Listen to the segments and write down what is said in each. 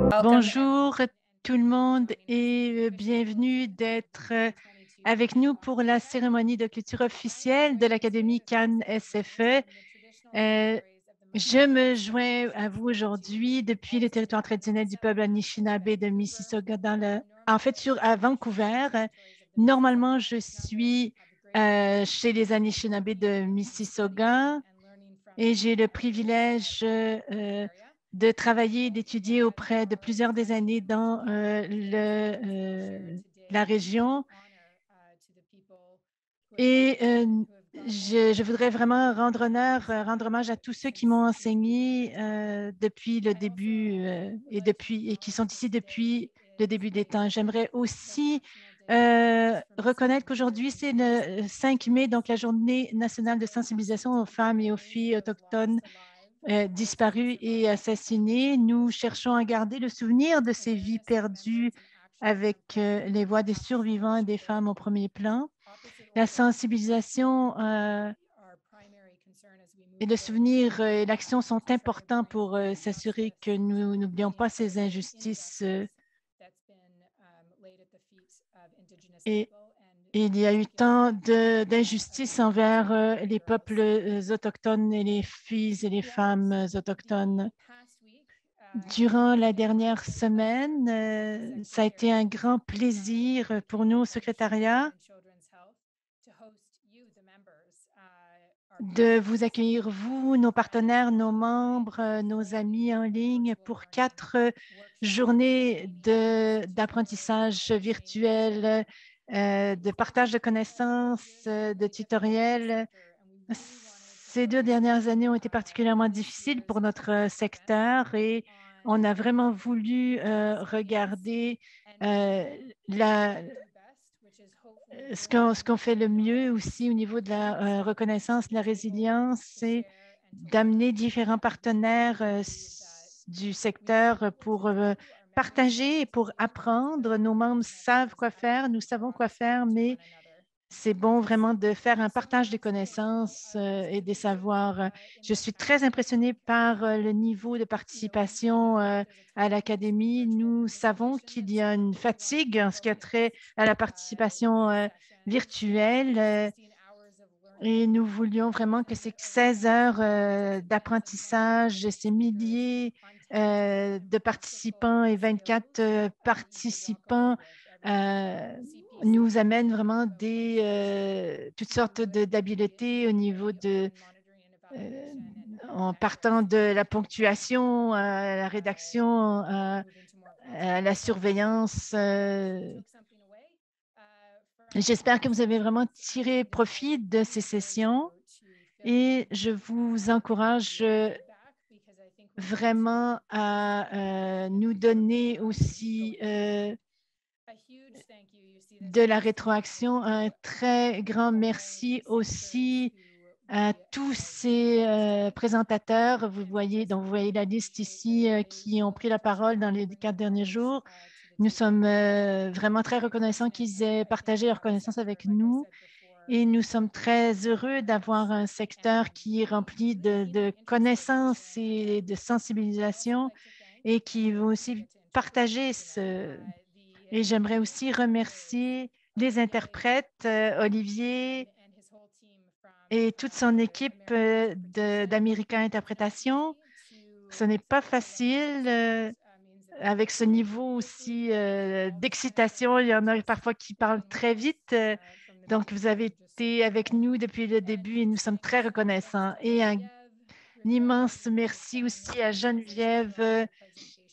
Bonjour tout le monde et bienvenue d'être avec nous pour la cérémonie de clôture officielle de l'Académie Cannes SFE. Euh, je me joins à vous aujourd'hui depuis le territoire traditionnel du peuple Anishinaabe de Mississauga, à Vancouver. Normalement, je suis chez les Anishinaabe de Mississauga et j'ai le privilège de travailler et d'étudier auprès de plusieurs des années dans la région. Et je voudrais vraiment rendre hommage à tous ceux qui m'ont enseigné depuis le début et qui sont ici depuis le début des temps. J'aimerais aussi reconnaître qu'aujourd'hui, c'est le 5 mai, donc la journée nationale de sensibilisation aux femmes et aux filles autochtones disparues et assassinées. Nous cherchons à garder le souvenir de ces vies perdues avec les voix des survivants et des femmes au premier plan. La sensibilisation et le souvenir et l'action sont importants pour s'assurer que nous n'oublions pas ces injustices. Et il y a eu tant d'injustices envers les peuples autochtones et les filles et les femmes autochtones. Durant la dernière semaine, ça a été un grand plaisir pour nous au secrétariat de vous accueillir, vous, nos partenaires, nos membres, nos amis en ligne pour 4 journées d'apprentissage virtuel, de partage de connaissances, de tutoriels. Ces 2 dernières années ont été particulièrement difficiles pour notre secteur et on a vraiment voulu regarder euh, la, ce qu'on fait le mieux aussi au niveau de la reconnaissance, de la résilience, c'est d'amener différents partenaires du secteur pour partager et pour apprendre. Nos membres savent quoi faire, nous savons quoi faire, mais c'est bon vraiment de faire un partage des connaissances et des savoirs. Je suis très impressionnée par le niveau de participation à l'Académie. Nous savons qu'il y a une fatigue en ce qui a trait à la participation virtuelle et nous voulions vraiment que ces 16 heures d'apprentissage, ces milliers de participants et 24 participants nous amènent vraiment toutes sortes d'habiletés au niveau euh, en partant de la ponctuation à la rédaction, à la surveillance. J'espère que vous avez vraiment tiré profit de ces sessions et je vous encourage vraiment à nous donner aussi de la rétroaction. Un très grand merci aussi à tous ces présentateurs. Donc vous voyez la liste ici qui ont pris la parole dans les 4 derniers jours. Nous sommes vraiment très reconnaissants qu'ils aient partagé leur connaissance avec nous. Et nous sommes très heureux d'avoir un secteur qui est rempli de connaissances et de sensibilisation et qui veut aussi partager ce. Et j'aimerais aussi remercier les interprètes, Olivier et toute son équipe d'America Interprétation. Ce n'est pas facile avec ce niveau aussi d'excitation. Il y en a parfois qui parlent très vite. Donc, vous avez été avec nous depuis le début et nous sommes très reconnaissants. Et un immense merci aussi à Geneviève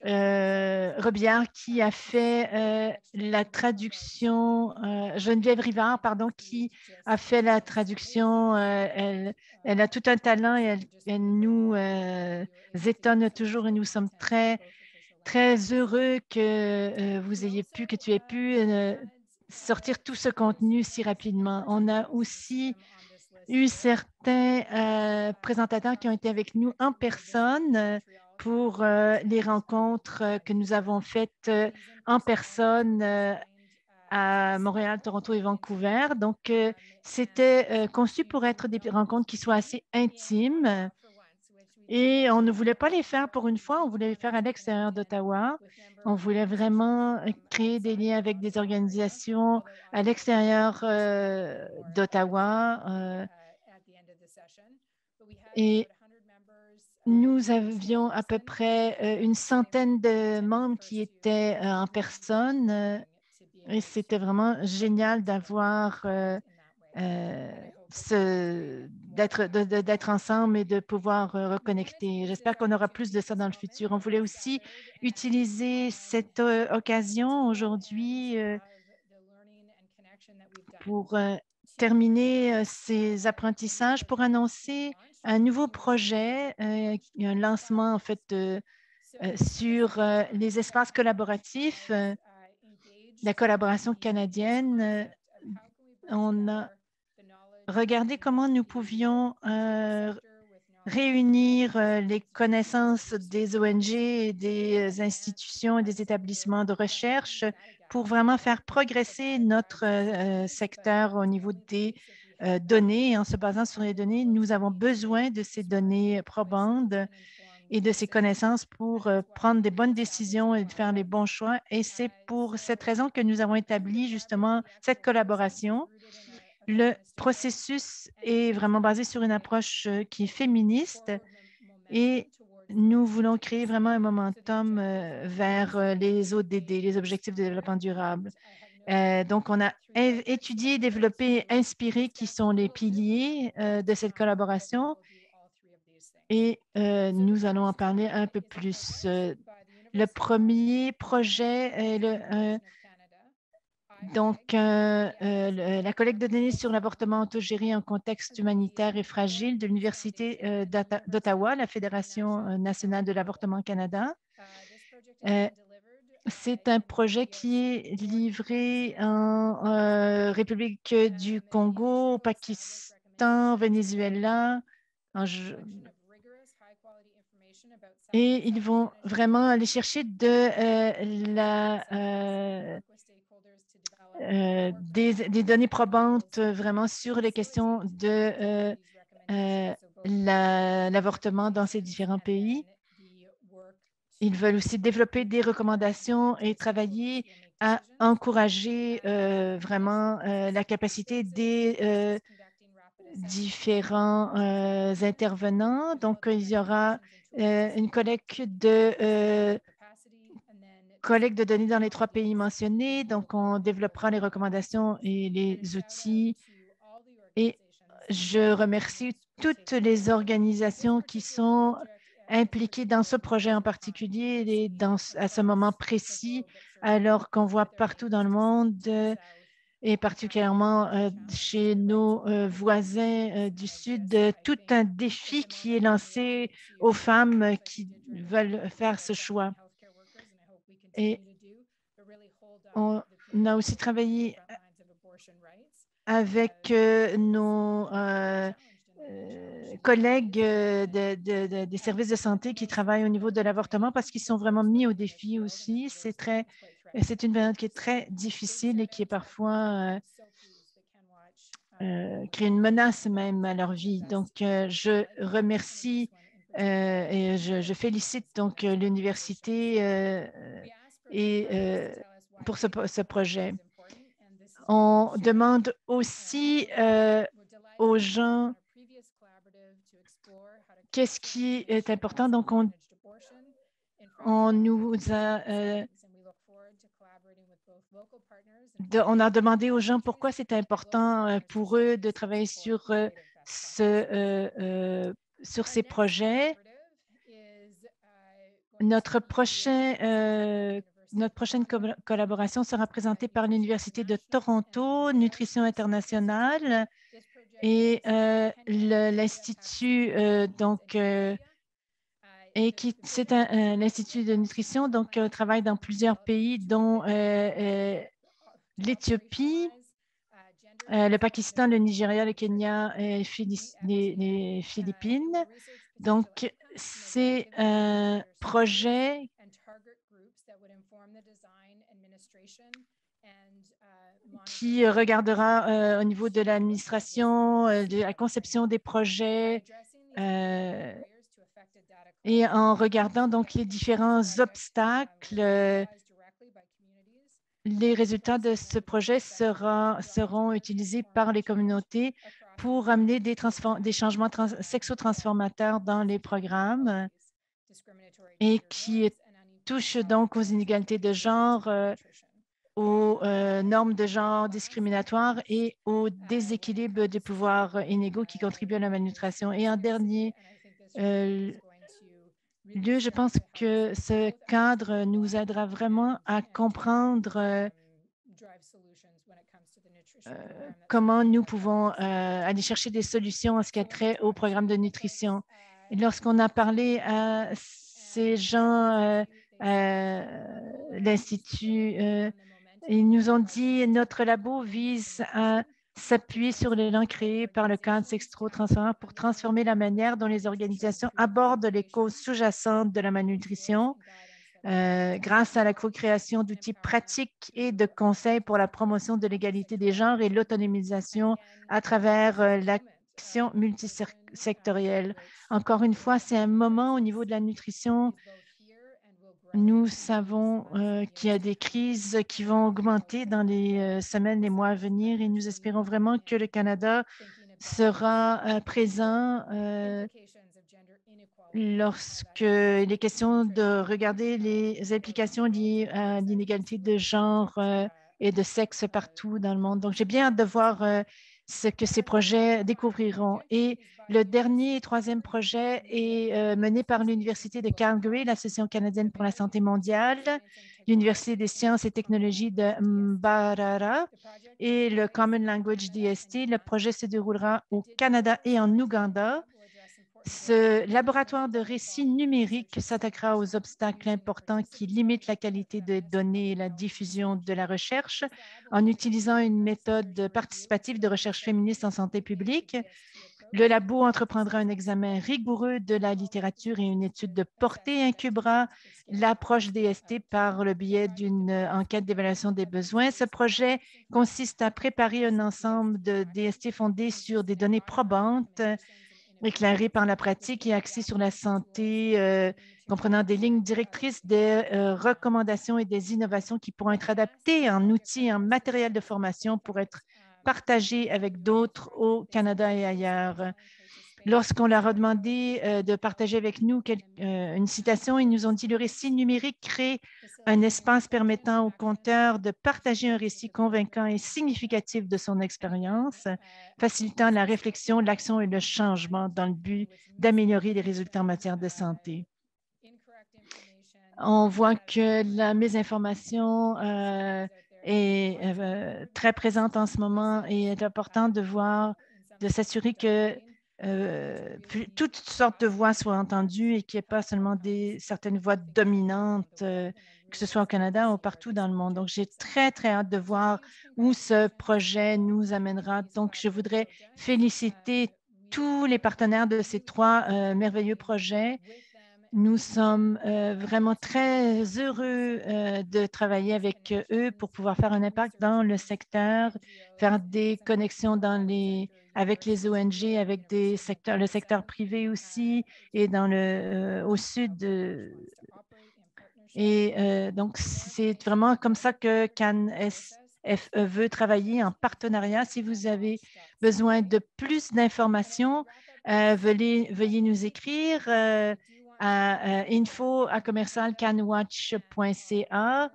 Robillard qui a fait la traduction, Geneviève Rivard, pardon, qui a fait la traduction. Elle a tout un talent et elle nous étonne toujours et nous sommes très, très heureux que tu aies pu sortir tout ce contenu si rapidement. On a aussi eu certains présentateurs qui ont été avec nous en personne pour les rencontres que nous avons faites en personne à Montréal, Toronto et Vancouver. Donc, c'était conçu pour être des rencontres qui soient assez intimes Et on ne voulait pas les faire pour une fois, on voulait les faire à l'extérieur d'Ottawa. On voulait vraiment créer des liens avec des organisations à l'extérieur d'Ottawa. Et nous avions à peu près une centaine de membres qui étaient en personne. Et c'était vraiment génial d'avoir d'être ensemble et de pouvoir reconnecter. J'espère qu'on aura plus de ça dans le futur. On voulait aussi utiliser cette occasion aujourd'hui pour terminer ces apprentissages, pour annoncer un nouveau projet, un lancement en fait sur les espaces collaboratifs, la collaboration canadienne. On a regardé comment nous pouvions réunir les connaissances des ONG et des institutions et des établissements de recherche pour vraiment faire progresser notre secteur au niveau des données. Et en se basant sur les données, nous avons besoin de ces données probantes et de ces connaissances pour prendre des bonnes décisions et de faire les bons choix. Et c'est pour cette raison que nous avons établi justement cette collaboration. Le processus est vraiment basé sur une approche qui est féministe et nous voulons créer vraiment un momentum vers les ODD, les objectifs de développement durable. Donc, on a étudié, développé, inspiré qui sont les piliers de cette collaboration et nous allons en parler un peu plus. Le premier projet est la collecte de données sur l'avortement autogéré en contexte humanitaire et fragile de l'Université d'Ottawa, la Fédération nationale de l'avortement Canada. C'est un projet qui est livré en République du Congo, au Pakistan, Venezuela. Et ils vont vraiment aller chercher des données probantes vraiment sur les questions de l'avortement dans ces différents pays. Ils veulent aussi développer des recommandations et travailler à encourager vraiment la capacité des différents intervenants. Donc, il y aura une collecte de données dans les 3 pays mentionnés. Donc, on développera les recommandations et les outils. Et je remercie toutes les organisations qui sont impliquées dans ce projet en particulier et à ce moment précis, alors qu'on voit partout dans le monde et particulièrement chez nos voisins du Sud, tout un défi qui est lancé aux femmes qui veulent faire ce choix. Et on a aussi travaillé avec nos collègues des services de santé qui travaillent au niveau de l'avortement parce qu'ils sont vraiment mis au défi aussi. C'est une période qui est très difficile et qui est parfois crée une menace même à leur vie. Donc, je remercie et je félicite donc l'université et pour ce projet. On demande aussi aux gens qu'est-ce qui est important. Donc, on a demandé aux gens pourquoi c'est important pour eux de travailler sur, sur ces projets. Notre prochaine collaboration sera présentée par l'Université de Toronto, Nutrition internationale et l'Institut, c'est l'Institut de nutrition, donc travaille dans plusieurs pays, dont l'Éthiopie, le Pakistan, le Nigeria, le Kenya et les Philippines. Donc, c'est un projet qui regardera au niveau de l'administration, de la conception des projets Et en regardant donc les différents obstacles, les résultats de ce projet seront utilisés par les communautés pour amener des changements sexotransformateurs dans les programmes et qui touchent donc aux inégalités de genre, aux normes de genre discriminatoires et au déséquilibre des pouvoirs inégaux qui contribuent à la malnutrition. Et en dernier lieu, je pense que ce cadre nous aidera vraiment à comprendre comment nous pouvons aller chercher des solutions en ce qui a trait au programme de nutrition. Et lorsqu'on a parlé à ces gens, l'Institut, ils nous ont dit notre labo vise à s'appuyer sur l'élan créé par le cadre sextro-transformant pour transformer la manière dont les organisations abordent les causes sous-jacentes de la malnutrition grâce à la co-création d'outils pratiques et de conseils pour la promotion de l'égalité des genres et l'autonomisation à travers l'action multisectorielle. Encore une fois, c'est un moment au niveau de la nutrition. Nous savons qu'il y a des crises qui vont augmenter dans les semaines, les mois à venir et nous espérons vraiment que le Canada sera présent lorsque il est question de regarder les implications liées à l'inégalité de genre et de sexe partout dans le monde. Donc, j'ai bien hâte de voir ce que ces projets découvriront. Et le dernier et troisième projet est mené par l'Université de Calgary, l'Association canadienne pour la santé mondiale, l'Université des sciences et technologies de Mbarara et le Common Language DST. Le projet se déroulera au Canada et en Ouganda. Ce laboratoire de récits numériques s'attaquera aux obstacles importants qui limitent la qualité des données et la diffusion de la recherche en utilisant une méthode participative de recherche féministe en santé publique. Le labo entreprendra un examen rigoureux de la littérature et une étude de portée incubera l'approche DST par le biais d'une enquête d'évaluation des besoins. Ce projet consiste à préparer un ensemble de DST fondé sur des données probantes éclairé par la pratique et axé sur la santé, comprenant des lignes directrices, des recommandations et des innovations qui pourront être adaptées en outils, en matériel de formation pour être partagés avec d'autres au Canada et ailleurs. Lorsqu'on leur a demandé de partager avec nous une citation, ils nous ont dit « Le récit numérique crée un espace permettant au conteur de partager un récit convaincant et significatif de son expérience, facilitant la réflexion, l'action et le changement dans le but d'améliorer les résultats en matière de santé. » On voit que la mésinformation est très présente en ce moment et il est important de s'assurer que toutes sortes de voix soient entendues et qu'il n'y ait pas seulement certaines voix dominantes, que ce soit au Canada ou partout dans le monde. Donc, j'ai très, très hâte de voir où ce projet nous amènera. Donc, je voudrais féliciter tous les partenaires de ces trois merveilleux projets. Nous sommes vraiment très heureux de travailler avec eux pour pouvoir faire un impact dans le secteur, faire des connexions avec les ONG, avec le secteur privé aussi, et au sud. Donc, c'est vraiment comme ça que CAN-SFE veut travailler en partenariat. Si vous avez besoin de plus d'informations, veuillez nous écrire à info@canwatch.ca.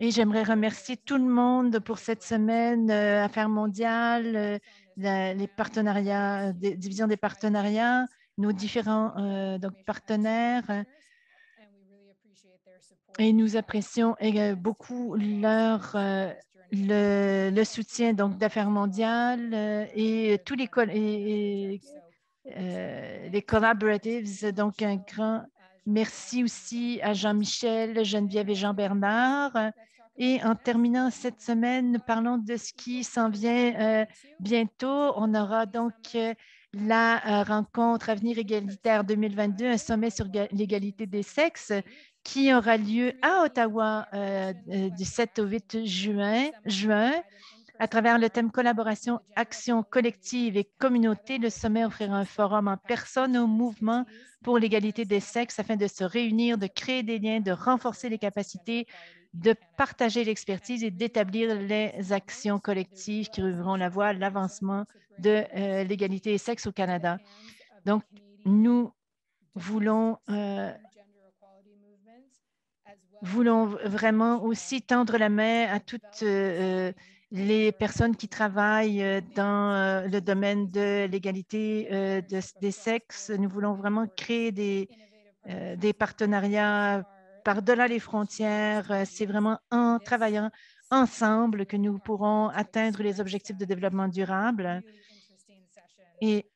Et j'aimerais remercier tout le monde pour cette semaine, Affaires mondiales, les partenariats, division des partenariats, nos différents partenaires. Et nous apprécions beaucoup le soutien d'Affaires mondiales et tous les collaboratives. Donc, un grand merci aussi à Jean-Michel, Geneviève et Jean-Bernard. Et en terminant cette semaine, parlons de ce qui s'en vient bientôt. On aura donc la rencontre Avenir égalitaire 2022, un sommet sur l'égalité des sexes qui aura lieu à Ottawa du 7 au 8 juin. À travers le thème collaboration, action collective et communauté, le sommet offrira un forum en personne au mouvement pour l'égalité des sexes afin de se réunir, de créer des liens, de renforcer les capacités, de partager l'expertise et d'établir les actions collectives qui ouvriront la voie à l'avancement de l'égalité des sexes au Canada. Donc, nous voulons vraiment aussi tendre la main à toutes les personnes qui travaillent dans le domaine de l'égalité des sexes. Nous voulons vraiment créer des partenariats par-delà les frontières. C'est vraiment en travaillant ensemble que nous pourrons atteindre les objectifs de développement durable. Et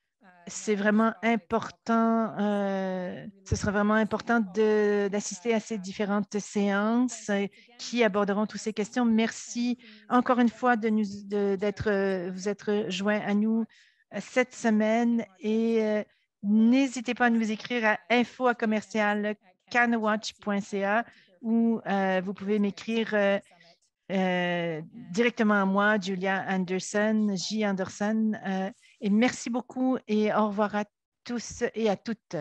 c'est vraiment important, ce sera vraiment important d'assister à ces différentes séances qui aborderont toutes ces questions. Merci encore une fois vous être joints à nous cette semaine et n'hésitez pas à nous écrire à info@canawatch.ca ou vous pouvez m'écrire directement à moi, Julia Anderson, J. Anderson. Et merci beaucoup et au revoir à tous et à toutes.